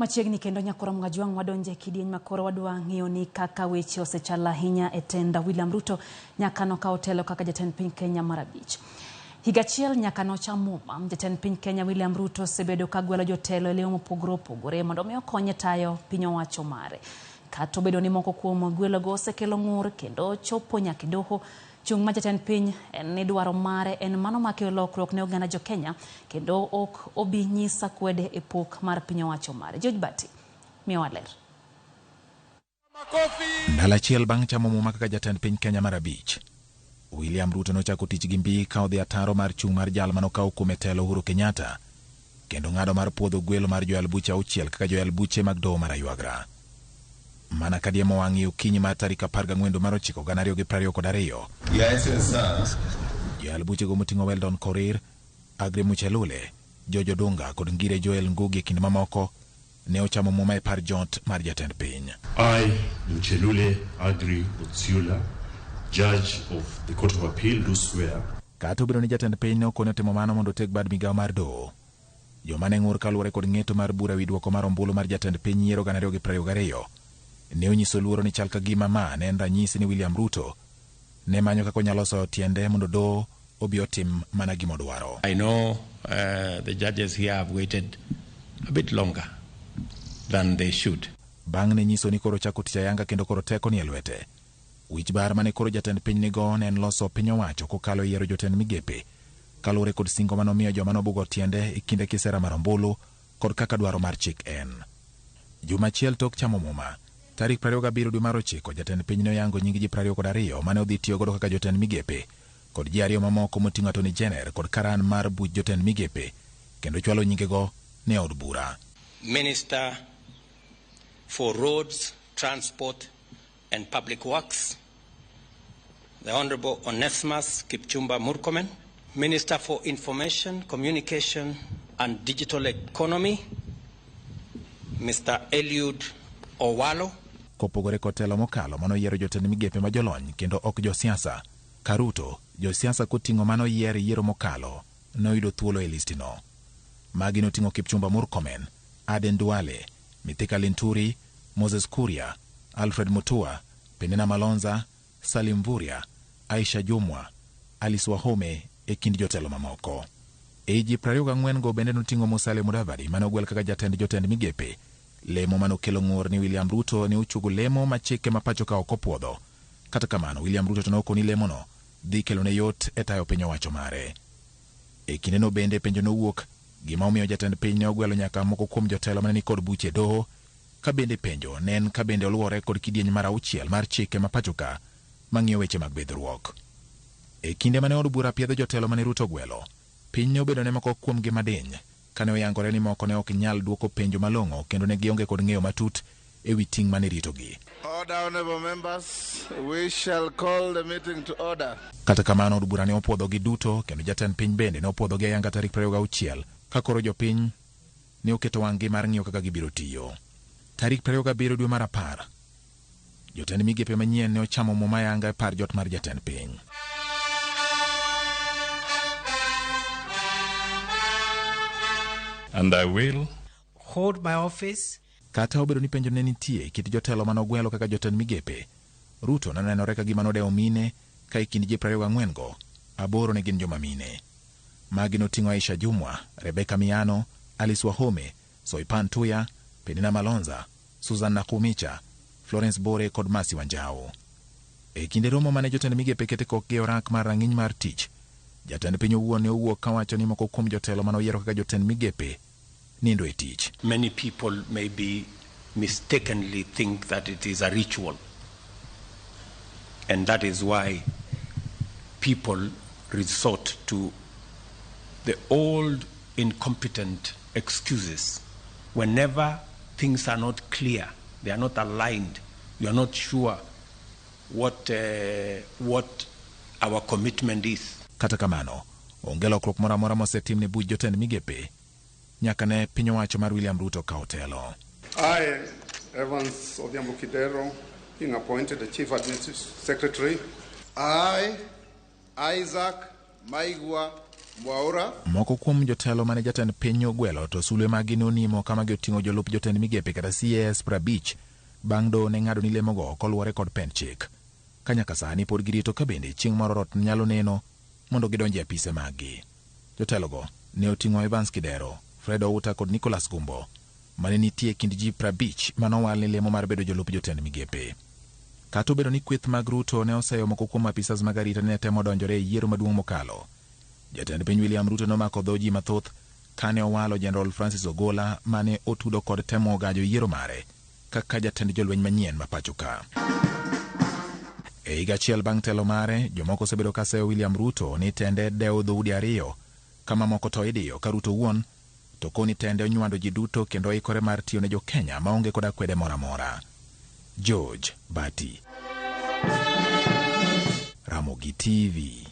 Machiegni kendo nyakoro mng'ajuang wadonje kidieny makoro wadwa ng'iyo ni kaka weche osechala ahinya e tenda William Ruto nyaka nokawo telo kaka jatend piny Kenya mar 5. Higa achiel nyaka nochamo jatend piny Kenya William Ruto sebedo kagwelo jotelo e lemo mopogore opogore mondo omiyo konye tayo piny owacho mare. Kata obedo ni moko kuom gwelogo osekelo ng'ur kendo chopo nyaka doho, chung' ma jatend piny ni dwaro mare en mano makelo lokruok ne oganda jo Kenya kendo ok obi nyisa kwede e pok mar piny owacho mare. George Bati miyo waler. Ndalo achiel bang' chamo muma kaka jatend piny Kenya mar 5, William Ruto nochako tich gi mbi ka odhi ataro mar chung' mar jal manokawo kuom telo Uhuru Kenyatta kendo ng'ado mar puodho gwelo mar joyal buche 6 kaka joyal buche mag doho mar Aywagra. Mana kadiemo wang'i okinyi mar tarik 14 mar 9 2022. Joyal buche go moting'o Weldon Korir, Aggrey Muchelule, Jojo Dunga kod Ngire Joel Ngugi kind mamoko ne ochamo muma e par jot mar jatend piny. I, Muchelule Aggrey Muchelule, Judge of the Court of Appeal, do swear. Kata obedo ni jatend piny ne okone timo mano mondo tek bad migawo mar doho, joma ne ng'ur kaluwore kod ng'eto mar bura wi duoko mar ombulu mar jatend piny yiero 2022 ne onyiso luoro ni chal ka gima ma ne en ranyisi ni William Ruto ne manyo kaka onyalo loso tiende mondo doho obi otim mana gima odwaro. I know the judges here have waited a bit longer than they should. Bang' ne nyiso ni koro chako tich ayanga kendo koro teko ni e lwete. Wich bar mane koro jatend piny nigo ne en loso piny owacho kokalo yiero jotend migepe kaluwore kod singo manomiyo joma nobugo tiende e kinde kisera mar ombulu kod kaka dwaro mar chik en. Juma achiel tok chamo muma, tarik 27 dwe mar 9, jatend piny ne oyango nying ji 22 mane odhi tiyo godo kaka jotend migepe kod ji 2 mamoko moting'o Attorney General kod karan mar buch jotend migepe kendo chwalo nyingego ne od bura. Minister for Roads, Transport and Public Works, the Honorable Onesimus Kipchumba Murkomen. Minister for Information, Communication and Digital Economy, Mr. Eliud Owalo. Kopogore kod telo mokalo mano yiero jotend migepe ma jolony kendo ok josiasa, Karuto josiasa koting'o mano yiero mokalo noyudo thuolo e listino. Magi noting'o Kipchumba Murkomen, Aden Duale, Mithika Linturi, Moses Kuria, Alfred Mutua, Penina Malonza, Salim Vuria, Aisha Jumwa, Alice Wahome e kind jotelo mamoko. Eji 24 go bende noting'o Musalia Mudavadi mane ogwel kaka jatend jotend migepe. Lemo mano kelo ng'ur ni William Ruto ne ochugo lemo machike mapacho ka ok opuodho. Kata kamano William Ruto to nokoni lemono dhi kelo ne yot e tayo piny owacho mare. E kinde no bende penjo nowuok gima omiyo jatend piny ne ogwelo nyaka moko kuom jotelo mane ni kod buche doho, ka bende penjo ne en ka bende oluwore kod kidieny mar 6 mar chike mapacho ka mang'iyo weche mag bedruok. E kinde mane od bura piedho jotelo mane Ruto gwelo, piny ne obedo ne moko kuom gi madiny kane oyangore ni moko ne ok nyal duoko penjo malong'o kendo ne gionge kod ng'eyo matut e wi ting' mane ritogi. Honorable members, we shall call the meeting to order. Kata kamano od bura ne opuodhogi duto kendo jatend piny bende ne opuodhogi ayanga tarik 26 ka koro jopiny ne oketo wang'gi mar ng'iyo kaka gibiro tiyo. Tarik 27 dwe mar 10, jotend migepe manyien ne ochamo muma ayanga e par jot mar jatend piny. And I will hold my office. Kata obedo ni penjo ne nitie kit jotelo manogwelo kaka jotend migepe, Ruto nanenore ka gima nodewo mine ka e kind ji 24 go, 8 ne gin joma mine. Magi noting'o Aisha Jumwa, Rebecca Miano, Alice Wahome, Soipan Tuya, Penina Malonza, Susan Nakumicha, Florence Bore kod Masi Wanjao. E kinde romo mane jotend migepe kete kokgi orak mar rang'iny mar tich, jatend piny owuon ne owuok kawacho ni moko kuom jotelo manoyiero kaka jotend migepe nindo e tich. Many people maybe mistakenly think that it is a ritual. And that is why people resort to the old incompetent excuses. Whenever things are not clear, they are not aligned, you are not sure what our commitment is. Kata kamano, onge lokruok moro amora mosetim ne buch jotend migepe nyaka ne piny owacho mar William Ruto kawo telo. I, Evans Odhiambo Kidero, being appointed the Chief Administrative Secretary. I, Isaac Maigwa Moko kuom jotelo mane jatend piny ogwelo to sulwe magi nonimo kama oting'o jolup jotend migepe kata CAS 50 bang' doho ne ng'ado ni lemogo koluwore kod pen chik. Ka nyaka sani pod girito ka bende chieng' moro rot nyalo neno mondo gidonji e apise maggi. Jotelogo ne oting'o Evans Kidero, Fred Outa kod Nicholas Gumbo mane nitie kind ji 50 manowal ni lemo mar bedo jolup jotend migepe. Kata obedo ni kweth mag Ruto ne oseyo moko kuom apisas mag arita ne temo donjore e yiero maduong' mokalo, jatend piny William Ruto nomako dho ji mathoth kane owalo Jeneral Francis Ogola mane otudo kod temo gajo yiero mare kaka jatend jolweny manyien ma pacho ka. E higa achiel bang' telo mare, jomoko osebedo ka seyo William Ruto ni tende dewo dhoudi ariyo, kama moko to idiyo ka Ruto wuon to koni tende onywando ji duto kendo oikore mar tiyo ne jo Kenya maonge koda kwede mora mora. George Bati, Ramogi TV.